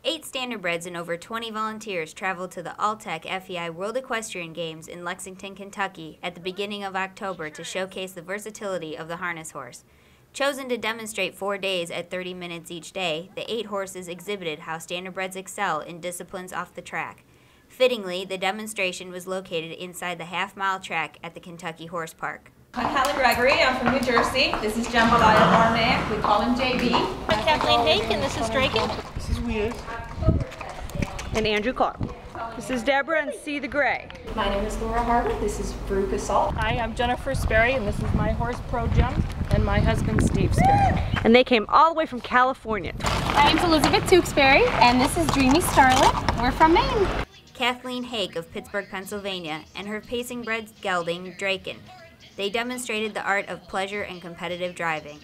8 Standardbreds and over 20 volunteers traveled to the All-Tech FEI World Equestrian Games in Lexington, Kentucky at the beginning of October to showcase the versatility of the harness horse. Chosen to demonstrate 4 days at 30 minutes each day, the 8 horses exhibited how Standardbreds excel in disciplines off the track. Fittingly, the demonstration was located inside the half-mile track at the Kentucky Horse Park. I'm Helene Gregory. I'm from New Jersey. This is Lena O'Brien. We call him JB. I'm Kathleen Haak, and this is Draken. This is Weird. And Andrew Clark. This is Deborah and See the Gray. My name is Laura Harbour. This is Veruca. Hi, I'm Jennifer Sperry, and this is my horse Pro Jump, and my husband Steve Sperry. And they came all the way from California. My name's Elizabeth Tewksbury, and this is Dreamy Starlet. We're from Maine. Kathleen Haak of Pittsburgh, Pennsylvania, and her pacing bred gelding, Draken. They demonstrated the art of pleasure and competitive driving.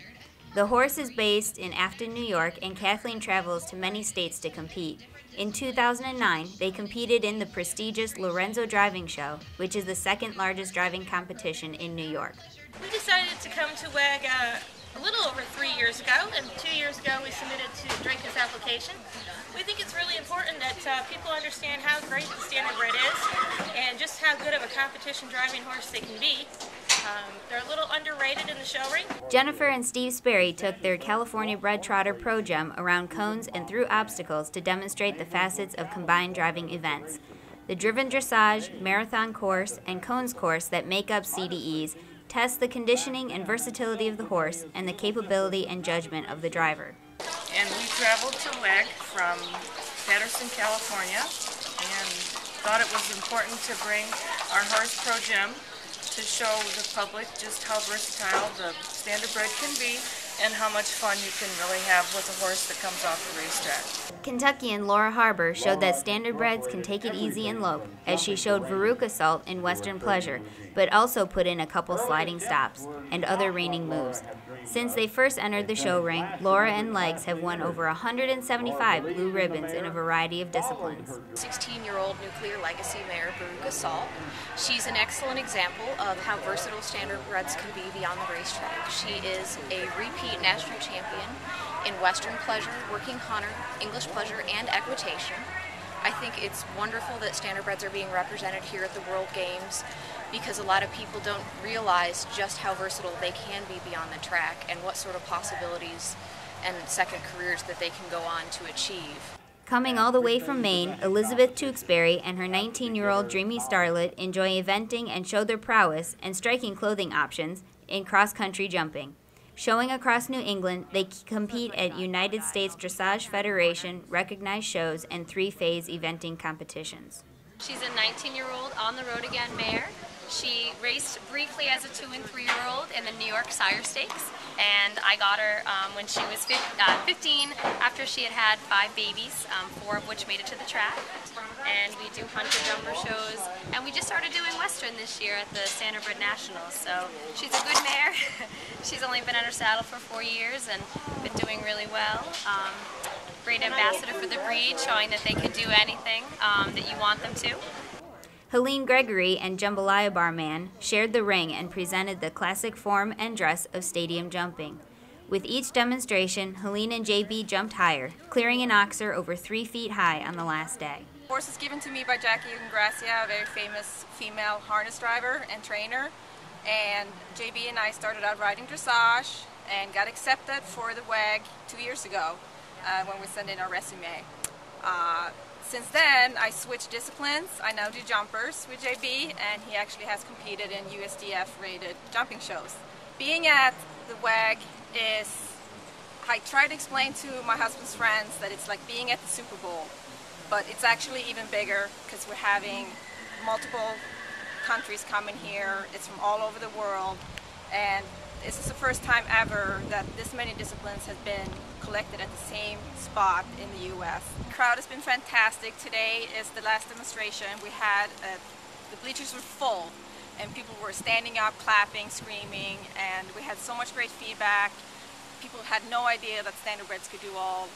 The horse is based in Afton, New York, and Kathleen travels to many states to compete. In 2009, they competed in the prestigious Lorenzo Driving Show, which is the second largest driving competition in New York. We decided to come to WEG a little over 3 years ago, and 2 years ago we submitted to Draken's application. We think it's really important that people understand how great the Standardbred is and just how good of a competition driving horse they can be. They're a little underrated in the show ring. Jennifer and Steve Sperry took their California bred trotter Pro Jump around cones and through obstacles to demonstrate the facets of combined driving events. The driven dressage, marathon course, and cones course that make up CDEs test the conditioning and versatility of the horse and the capability and judgment of the driver. And we traveled to WEG from Patterson, California, and thought it was important to bring our horse Pro Jump to show the public just how versatile the Standardbred can be and how much fun you can really have with a horse that comes off the racetrack. Kentuckian Laura Harbour showed that Standardbreds can take it easy and lope, as she showed Veruca in Western Pleasure, but also put in a couple sliding stops and other reining moves. Since they first entered the show ring, Laura and Legs have won over 175 blue ribbons in a variety of disciplines. 16-year-old nuclear legacy mare Veruca. She's an excellent example of how versatile Standardbreds can be beyond the racetrack. She is a repeat national champion in Western Pleasure, Working Hunter, English Pleasure, and Equitation. I think it's wonderful that Standardbreds are being represented here at the World Games because a lot of people don't realize just how versatile they can be beyond the track and what sort of possibilities and second careers that they can go on to achieve. Coming all the way from Maine, Elizabeth Tewksbury and her 19-year-old Dreamy Starlet enjoy eventing and show their prowess and striking clothing options in cross-country jumping. Showing across New England, they compete at United States Dressage Federation recognized shows and 3-phase eventing competitions. She's a 19-year-old on the road again mare. She raced briefly as a 2- and 3-year-old in the New York Sire Stakes, and I got her when she was 15 after she had had 5 babies, 4 of which made it to the track. And we do hunter jumper shows, and we just started doing Western this year at the Standardbred Nationals, so she's a good mare. She's only been on her saddle for 4 years and been doing really well. Great ambassador for the breed, showing that they can do anything that you want them to. Helene Gregory and Jambalaya Barman shared the ring and presented the classic form and dress of stadium jumping. With each demonstration, Helene and JB jumped higher, clearing an oxer over 3 feet high on the last day. The horse is given to me by Jackie Ingracia, a very famous female harness driver and trainer. And JB and I started out riding dressage and got accepted for the WEG 2 years ago when we sent in our resume. Since then, I switched disciplines. I now do jumpers with JB, and he actually has competed in USDF-rated jumping shows. Being at the WEG is, I try to explain to my husband's friends that it's like being at the Super Bowl, but it's actually even bigger because we're having multiple countries coming here. It's from all over the world, and this is the first time ever that this many disciplines have been collected at the same spot in the U.S. The crowd has been fantastic. Today is the last demonstration. We had, the bleachers were full, and people were standing up, clapping, screaming, and we had so much great feedback. People had no idea that Standardbreds could do all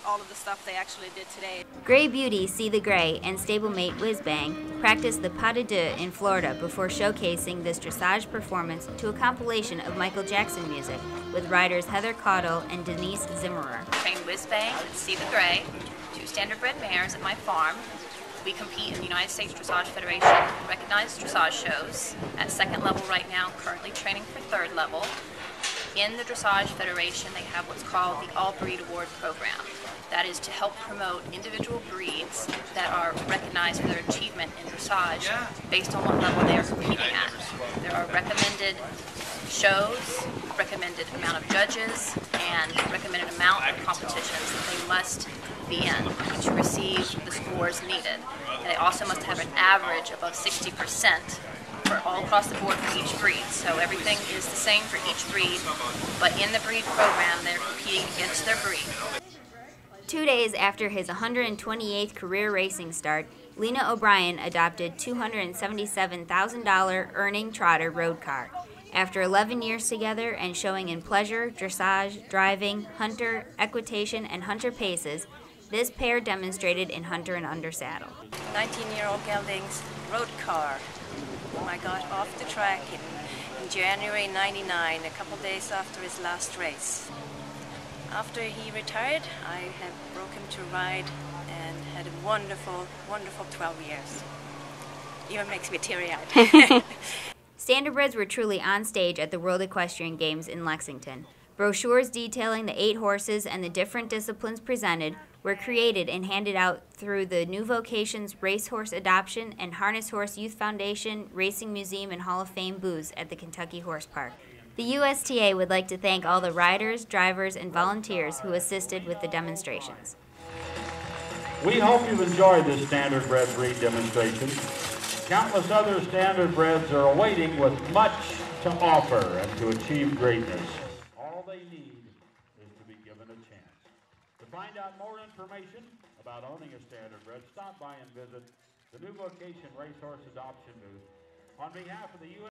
of the stuff they actually did today. Gray Beauty, See the Gray, and stablemate Whiz Bang practiced the pas de deux in Florida before showcasing this dressage performance to a compilation of Michael Jackson music with riders Heather Caudill and Denise Zimmerer. Train Whiz Bang, See the Gray, to standardbred mares at my farm. We compete in the United States Dressage Federation recognized dressage shows at second level right now, currently training for third level. In the Dressage Federation, they have what's called the All Breed Award Program. That is to help promote individual breeds that are recognized for their achievement in dressage based on what level they are competing at. There are recommended shows, recommended amount of judges, and recommended amount of competitions that they must be in to receive the scores needed. And they also must have an average above 60% for all across the board for each breed. So everything is the same for each breed, but in the breed program, they're competing against their breed. 2 days after his 128th career racing start, Lena O'Brien adopted $277,000 earning trotter road car. After 11 years together and showing in pleasure, dressage, driving, hunter, equitation, and hunter paces, this pair demonstrated in hunter and under saddle. 19-year-old gelding's road car. I got off the track in January '99, a couple days after his last race. After he retired, I had broke him to ride and had a wonderful, wonderful 12 years. Even makes me teary-eyed. Standardbreds were truly on stage at the World Equestrian Games in Lexington. Brochures detailing the 8 horses and the different disciplines presented were created and handed out through the New Vocations Racehorse Adoption and Harness Horse Youth Foundation Racing Museum and Hall of Fame booths at the Kentucky Horse Park. The USTA would like to thank all the riders, drivers, and volunteers who assisted with the demonstrations. We hope you've enjoyed this Standardbred breed demonstration. Countless other Standardbreds are awaiting with much to offer and to achieve greatness. All they need is to be given a chance. To find out more information about owning a Standardbred, stop by and visit the New Vocation Racehorse Adoption booth. On behalf of the